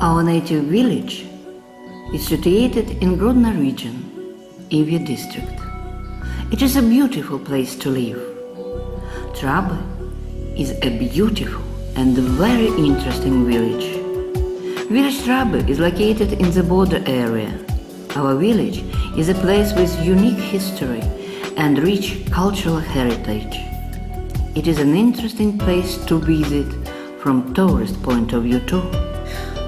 Our native village is situated in Grodno region, Ivy district. It is a beautiful place to live. Trabe is a beautiful and very interesting village. Village Trabe is located in the border area. Our village is a place with unique history and rich cultural heritage. It is an interesting place to visit from tourist point of view too.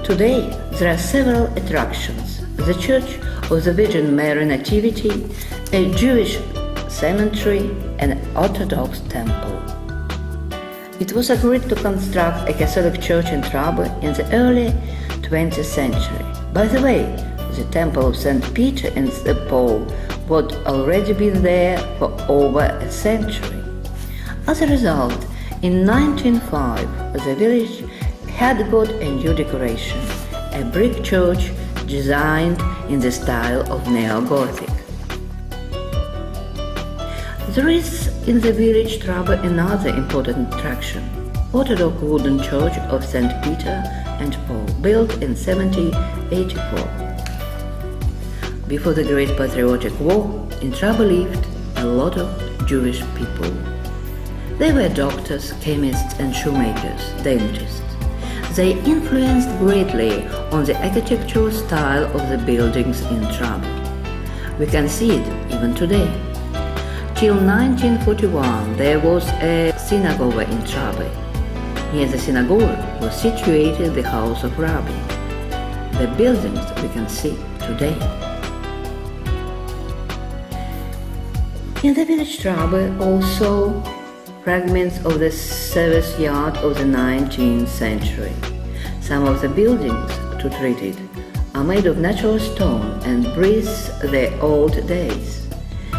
Today there are several attractions: the Church of the Virgin Mary Nativity, a Jewish cemetery, and an Orthodox temple. It was agreed to construct a Catholic church in Trabe in the early 20th century. By the way, the temple of St. Peter and St. Paul would already been there for over a century. As a result, in 1905, the village had got a new decoration, a brick church designed in the style of Neo-Gothic. There is in the village Trabe another important attraction, Orthodox wooden church of St. Peter and Paul, built in 1784. Before the Great Patriotic War, in Trabe lived a lot of Jewish people. They were doctors, chemists and shoemakers, dentists. They influenced greatly on the architectural style of the buildings in Trabe. We can see it even today. Till 1941 there was a synagogue in Trabe. Near the synagogue was situated the house of Rabbi. The buildings we can see today. In the village Trabe also fragments of the service yard of the 19th century. Some of the buildings to treat it are made of natural stone and breathe the old days,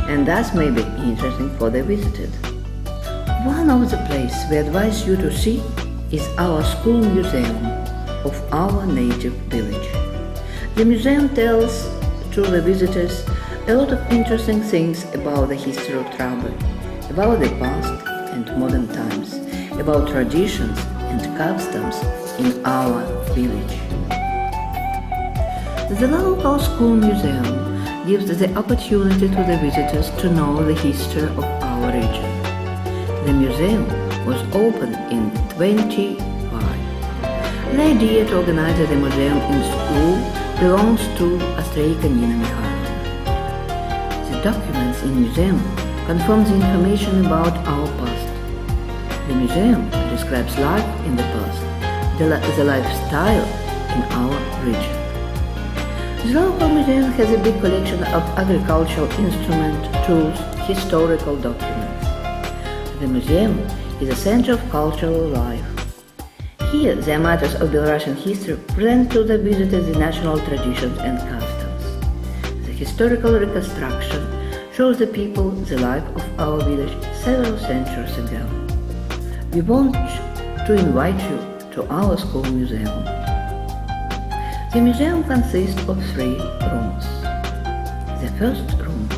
and thus may be interesting for the visitor. One of the places we advise you to see is our school museum of our native village. The museum tells to the visitors a lot of interesting things about the history of Trabe, about the past and modern times, about traditions and customs in our village. The local school museum gives the opportunity to the visitors to know the history of our region. The museum was opened in 1925. The idea to organize the museum in school belongs to Astraika Nina Mikhailovna. The documents in museum confirm the information about our past. The museum describes life in the past, the lifestyle in our region. The local museum has a big collection of agricultural instruments, tools, historical documents. The museum is a center of cultural life. Here, the amateurs of Belarusian history present to the visitors the national traditions and customs. The historical reconstruction shows the people the life of our village several centuries ago. We want to invite you to our school museum. The museum consists of 3 rooms. The first room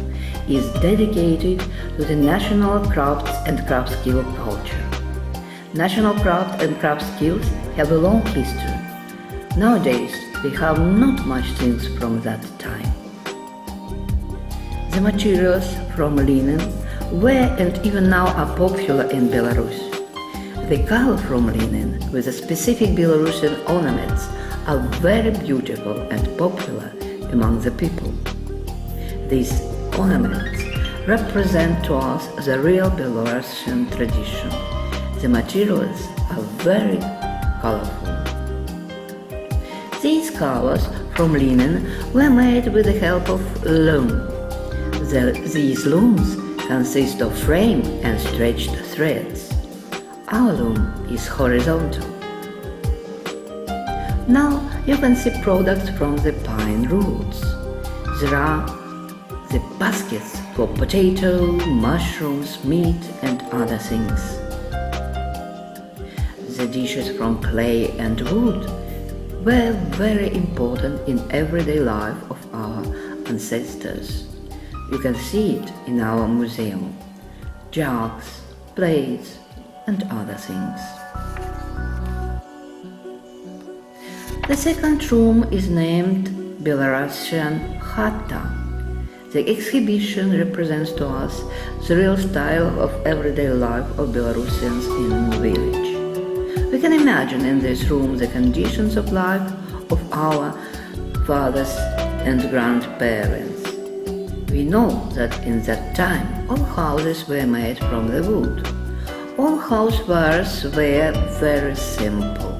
is dedicated to the national crafts and craft skill culture. National craft and craft skills have a long history. Nowadays, we have not much things from that time. The materials from linen were and even now are popular in Belarus. The color from linen with the specific Belarusian ornaments are very beautiful and popular among the people. These ornaments represent to us the real Belarusian tradition. The materials are very colorful. These colors from linen were made with the help of loom. These looms consist of frame and stretched threads. Our loom is horizontal. Now you can see products from the pine roots. There are the baskets for potato, mushrooms, meat and other things. The dishes from clay and wood were very important in everyday life of our ancestors. You can see it in our museum. Jugs, plates and other things. The second room is named Belarusian Khata. The exhibition represents to us the real style of everyday life of Belarusians in the village. We can imagine in this room the conditions of life of our fathers and grandparents. We know that in that time all houses were made from the wood. All housewares were very simple.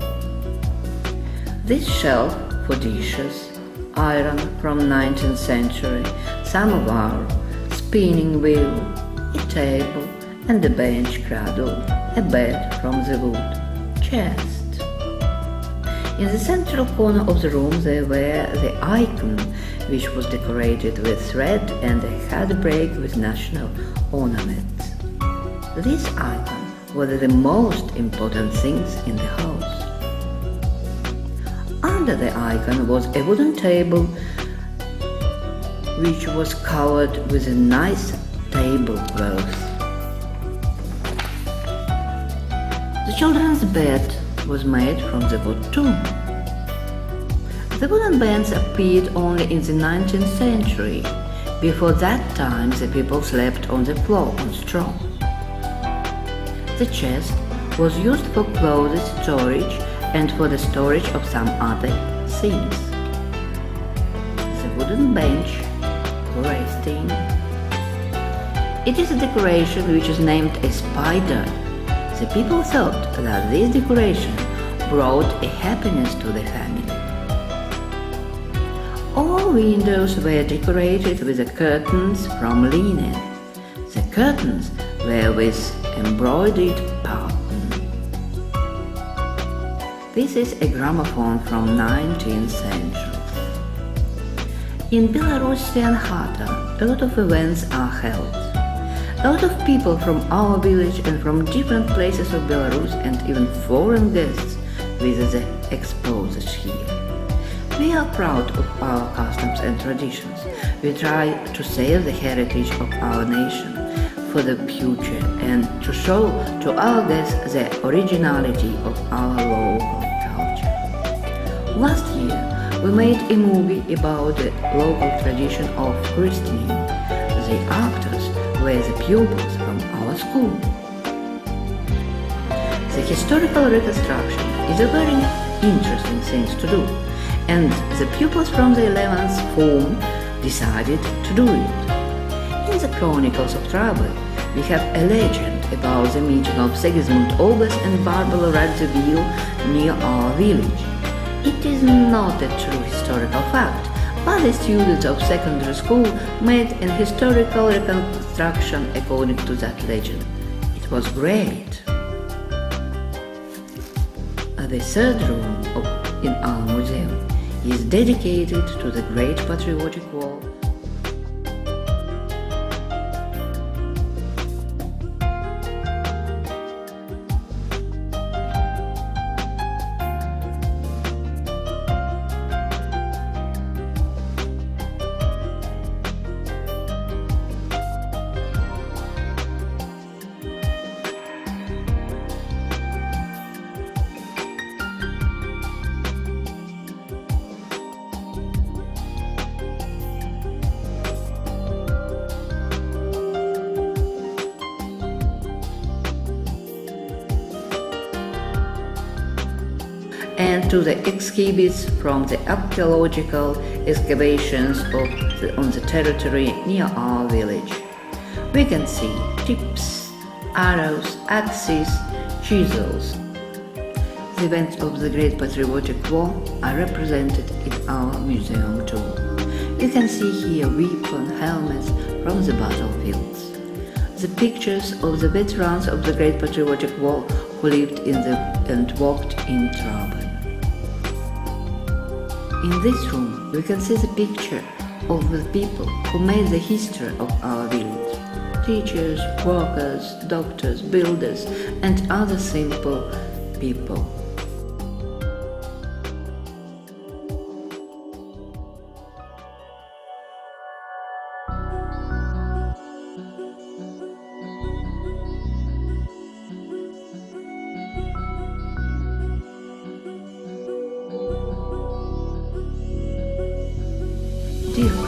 This shelf for dishes, iron from 19th century, samovar, spinning wheel, a table and a bench cradle, a bed from the wood, chest. In the central corner of the room there were the icon, which was decorated with thread and a headbrake with national ornaments. These icons were the most important things in the house. Under the icon was a wooden table which was covered with a nice tablecloth. The children's bed was made from the wood too. The wooden beds appeared only in the 19th century. Before that time the people slept on the floor on straw. The chest was used for clothes storage and for the storage of some other things. The wooden bench for resting. It is a decoration which is named a spider. The people thought that this decoration brought a happiness to the family. All windows were decorated with the curtains from linen. The curtains were with embroidered pattern. This is a gramophone from 19th century. In Belarusian Khata, a lot of events are held. A lot of people from our village and from different places of Belarus and even foreign guests visit the exposures here. We are proud of our customs and traditions. We try to save the heritage of our nation for the future and to show to our guests the originality of our local culture. Last year, we made a movie about the local tradition of christening. The actors were the pupils from our school. The historical reconstruction is a very interesting thing to do, and the pupils from the 11th form decided to do it. In the Chronicles of Travel, we have a legend about the meeting of Sigismund August and Barbara Radziwiłł near our village. It is not a true historical fact, but the students of secondary school made an historical reconstruction according to that legend. It was great. The third room in our museum is dedicated to the Great Patriotic War. And to the exhibits from the archaeological excavations on the territory near our village. We can see tips, arrows, axes, chisels. The events of the Great Patriotic War are represented in our museum too. You can see here weapons, helmets from the battlefields. The pictures of the veterans of the Great Patriotic War who lived and worked in Traben. In this room, we can see the picture of the people who made the history of our village. Teachers, workers, doctors, builders, and other simple people. deal.